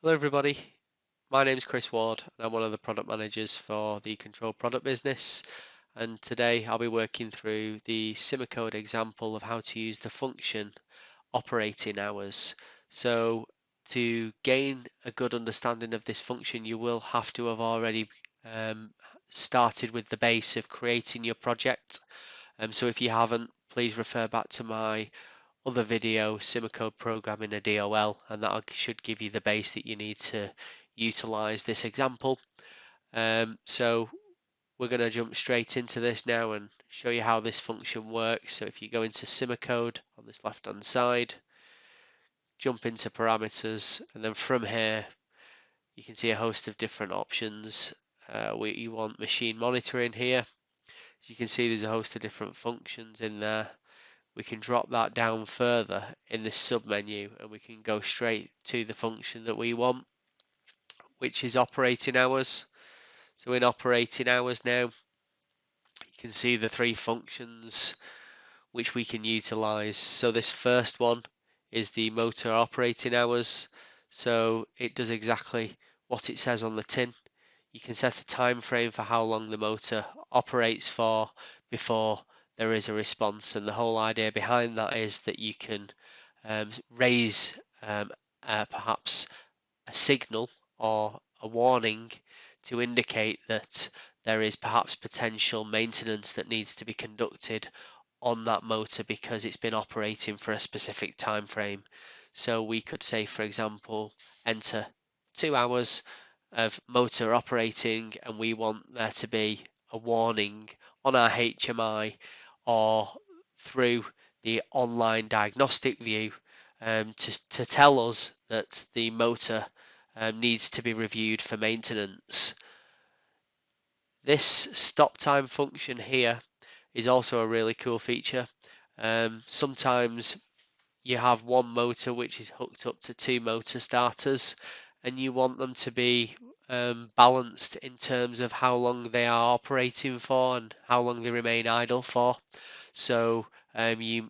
Hello everybody, my name is Chris Ward and I'm one of the product managers for the Control product business, and today I'll be working through the SIMOCODE example of how to use the function operating hours. So to gain a good understanding of this function, you will have to have already started with the base of creating your project. So if you haven't, please refer back to my other video, SIMOCODE programming a DOL, and that should give you the base that you need to utilize this example. So we're going to jump straight into this now and show you how this function works. So if you go into SIMOCODE on this left hand side, jump into parameters, and then from here you can see a host of different options. You want machine monitoring here. As you can see, there's a host of different functions in there. We can drop that down further in this submenu and we can go straight to the function that we want, which is operating hours. So in operating hours now, you can see the three functions which we can utilize. So this first one is the motor operating hours. So it does exactly what it says on the tin. You can set a time frame for how long the motor operates for before there is a response, and the whole idea behind that is that you can raise perhaps a signal or a warning to indicate that there is perhaps potential maintenance that needs to be conducted on that motor because it's been operating for a specific time frame. So we could say, for example, enter 2 hours of motor operating, and we want there to be a warning on our HMI or through the online diagnostic view to tell us that the motor needs to be reviewed for maintenance. This stop time function here is also a really cool feature. Sometimes you have one motor which is hooked up to two motor starters, and you want them to be balanced in terms of how long they are operating for and how long they remain idle for. So you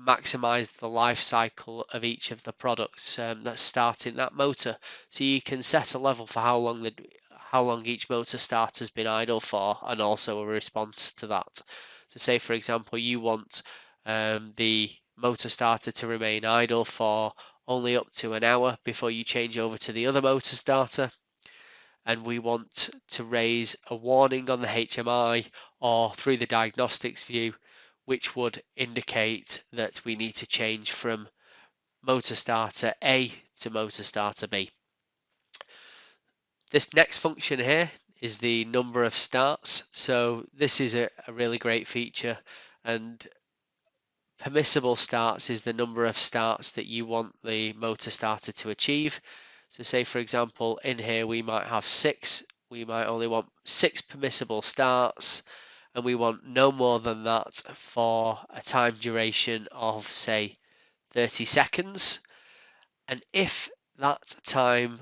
maximize the life cycle of each of the products that start in that motor. So you can set a level for how long each motor starter has been idle for, and also a response to that. So say, for example, you want the motor starter to remain idle for only up to an hour before you change over to the other motor starter, and we want to raise a warning on the HMI or through the diagnostics view, which would indicate that we need to change from motor starter A to motor starter B. This next function here is the number of starts. So this is a really great feature, and permissible starts is the number of starts that you want the motor starter to achieve. So say, for example, in here we might have 6. We might only want 6 permissible starts, and we want no more than that for a time duration of, say, 30 seconds. And if that time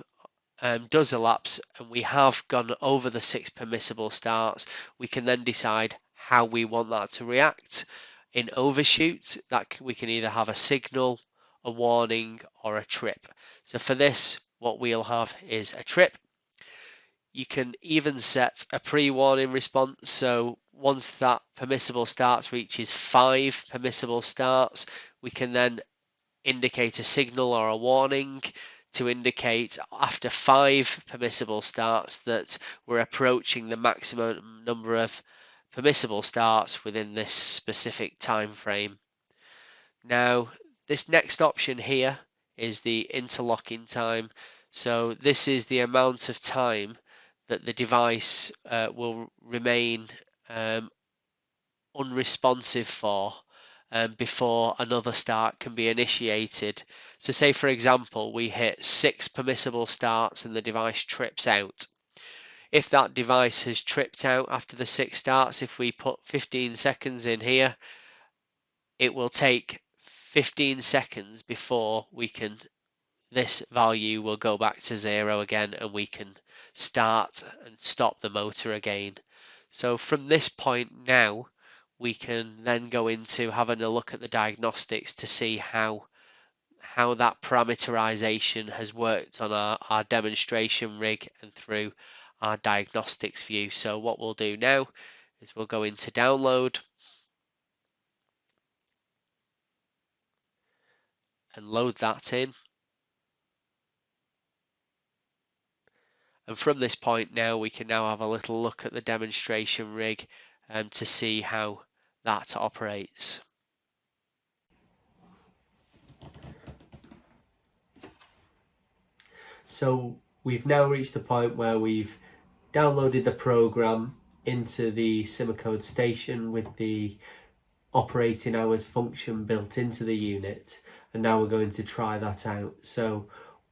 does elapse and we have gone over the 6 permissible starts, we can then decide how we want that to react. In overshoot, that we can either have a signal, a warning, or a trip. So for this, what we'll have is a trip. You can even set a pre-warning response. So once that permissible starts reaches 5 permissible starts, we can then indicate a signal or a warning to indicate after 5 permissible starts that we're approaching the maximum number of permissible starts within this specific time frame. Now, this next option here is the interlocking time. So this is the amount of time that the device will remain unresponsive for before another start can be initiated. So say, for example, we hit 6 permissible starts and the device trips out. If that device has tripped out after the 6 starts, if we put 15 seconds in here, it will take 15 seconds before this value will go back to 0 again, and we can start and stop the motor again. So from this point now, we can then go into having a look at the diagnostics to see how how that parameterization has worked on our demonstration rig and through our diagnostics view. So what we'll do now is we'll go into download and load that in. And from this point now, we can now have a little look at the demonstration rig to see how that operates. So we've now reached the point where we've downloaded the program into the SIMOCODE station with the operating hours function built into the unit, and now we're going to try that out. So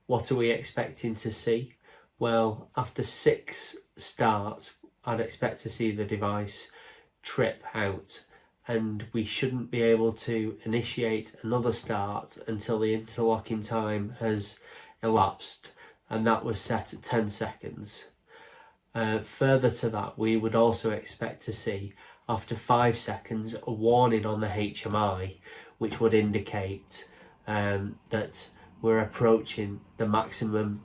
what are we expecting to see? Well, after 6 starts, I'd expect to see the device trip out, and we shouldn't be able to initiate another start until the interlocking time has elapsed, and that was set at 10 seconds. Further to that, we would also expect to see, after 5 seconds, a warning on the HMI, which would indicate that we're approaching the maximum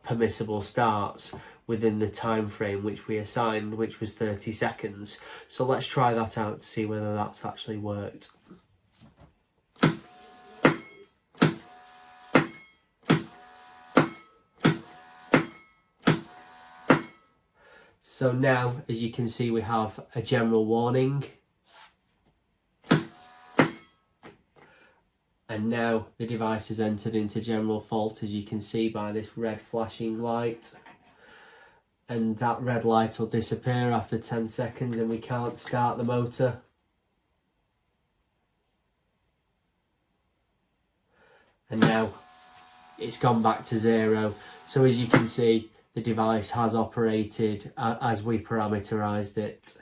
permissible starts within the time frame which we assigned, which was 30 seconds. So let's try that out to see whether that's actually worked. So now, as you can see, we have a general warning. And now the device has entered into general fault, as you can see by this red flashing light. And that red light will disappear after 10 seconds and we can't start the motor. And now it's gone back to 0. So as you can see, the device has operated as we parameterized it.